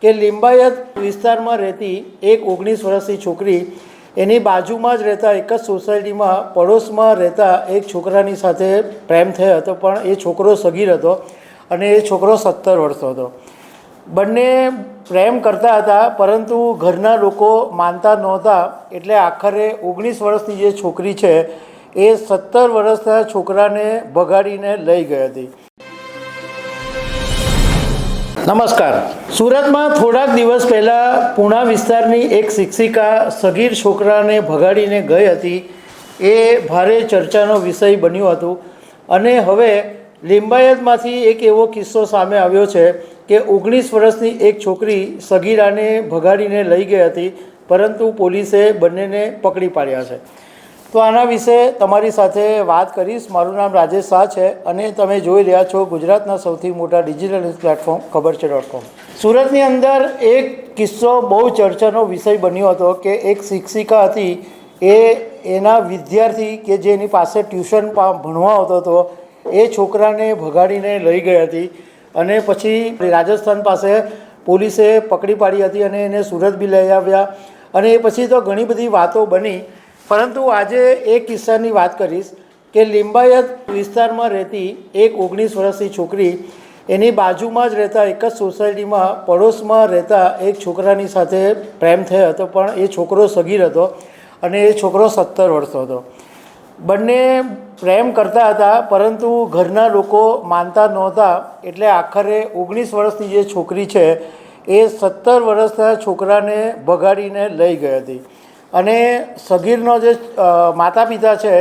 કે લિંબાયત વિસ્તારમાં રહેતી એક 19 વર્ષની છોકરી એની બાજુમાં જ રહેતા એક જ સોસાયટીમાં પડોશમાં રહેતા એક છોકરાની સાથે પ્રેમ થયો હતો, પણ એ છોકરો સગીર હતો અને એ છોકરો 17 વર્ષનો હતો। બંને પ્રેમ કરતા હતા, પરંતુ ઘરના લોકો માનતા નહોતા, એટલે આખરે 19 વર્ષની જે છોકરી છે એ 17 વર્ષના છોકરાને ભગાડીને લઈ ગઈ હતી। નમસ્કાર। સુરતમાં થોડાક દિવસ પહેલાં પૂણા વિસ્તારની એક શિક્ષિકા સગીર છોકરાને ભગાડીને ગઈ હતી, એ ભારે ચર્ચાનો વિષય બન્યું હતું। અને હવે લિંબાયતમાંથી એક એવો કિસ્સો સામે આવ્યો છે કે 19 વર્ષની એક છોકરી સગીરાને ભગાડીને લઈ ગઈ હતી, પરંતુ પોલીસે બંનેને પકડી પાડ્યા છે। તો આના વિશે તમારી સાથે વાત કરીશ। મારું નામ રાજેશ શાહ છે અને તમે જોઈ રહ્યા છો ગુજરાતના સૌથી મોટા ડિજિટલ ન્યૂઝ પ્લેટફોર્મ ખબર છે.com। સુરતની અંદર એક કિસ્સો બહુ ચર્ચાનો વિષય બન્યો હતો કે એક શિક્ષિકા હતી, એના વિદ્યાર્થી કે જે એની પાસે ટ્યુશન ભણવા આવતો હતો એ છોકરાને ભગાડીને લઈ ગઈ હતી અને પછી રાજસ્થાન પાસે પોલીસે પકડી પાડી હતી અને એને સુરત બી લઈ આવ્યા અને એ પછી તો ઘણી બધી વાતો બની। પરંતુ આજે એ કિસ્સાની વાત કરીશ કે લિંબાયત વિસ્તારમાં રહેતી એક 19 વર્ષની છોકરી એની બાજુમાં જ રહેતા એક જ સોસાયટીમાં પડોશમાં રહેતા એક છોકરાની સાથે પ્રેમ થયો હતો, પણ એ છોકરો સગીર હતો અને એ છોકરો 17 વર્ષનો હતો। બંને પ્રેમ કરતા હતા, પરંતુ ઘરના લોકો માનતા નહોતા, એટલે આખરે 19 વર્ષની જે છોકરી છે એ 17 વર્ષના છોકરાને ભગાડીને લઈ ગઈ હતી અને સગીરનો જે માતા પિતા છે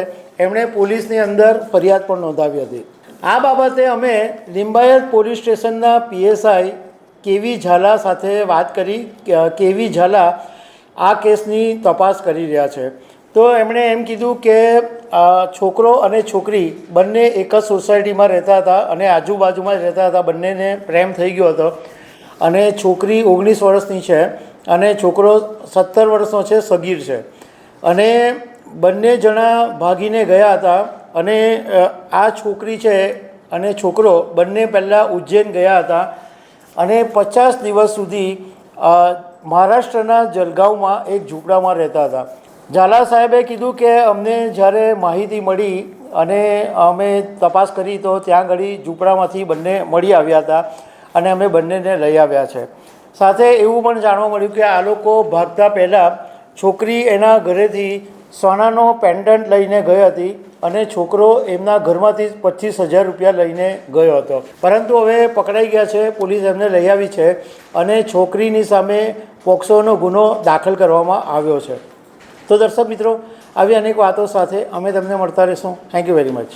એમણે પોલીસની અંદર ફરિયાદ પણ નોંધાવી હતી। આ બાબતે અમે લિંબાયત પોલીસ સ્ટેશનના PSI કેવી ઝાલા સાથે વાત કરી। કેવી ઝાલા આ કેસની તપાસ કરી રહ્યા છે। તો એમણે એમ કીધું કે છોકરો અને છોકરી બંને એક જ સોસાયટીમાં રહેતા હતા અને આજુબાજુમાં જ રહેતા હતા, બંનેને પ્રેમ થઈ ગયો હતો અને છોકરી 19 વર્ષની છે અને છોકરો 17 વર્ષનો છે, સગીર છે અને બંને જણા ભાગીને ગયા હતા અને આ છોકરી છે અને છોકરો બંને પહેલાં ઉજ્જૈન ગયા હતા અને 50 દિવસ સુધી મહારાષ્ટ્રના જલગાંવમાં એક ઝૂંપડામાં રહેતા હતા। ઝાલા સાહેબે કીધું કે અમને જ્યારે માહિતી મળી અને અમે તપાસ કરી તો ત્યાં આગળ ઝૂંપડામાંથી બંને મળી આવ્યા હતા અને અમે બંનેને લઈ આવ્યા છે। સાથે એવું પણ જાણવા મળ્યું કે આ લોકો ભાગતા પહેલાં છોકરી એના ઘરેથી સોનાનો પેન્ડન્ટ લઈને ગઈ હતી અને છોકરો એમના ઘરમાંથી 25,000 રૂપિયા લઈને ગયો હતો, પરંતુ હવે પકડાઈ ગયા છે, પોલીસ એમને લઈ આવી છે અને છોકરીની સામે પોક્સોનો ગુનો દાખલ કરવામાં આવ્યો છે। તો દર્શક મિત્રો, આવી અનેક વાતો સાથે અમે તમને મળતા રહીશું। Thank you very much.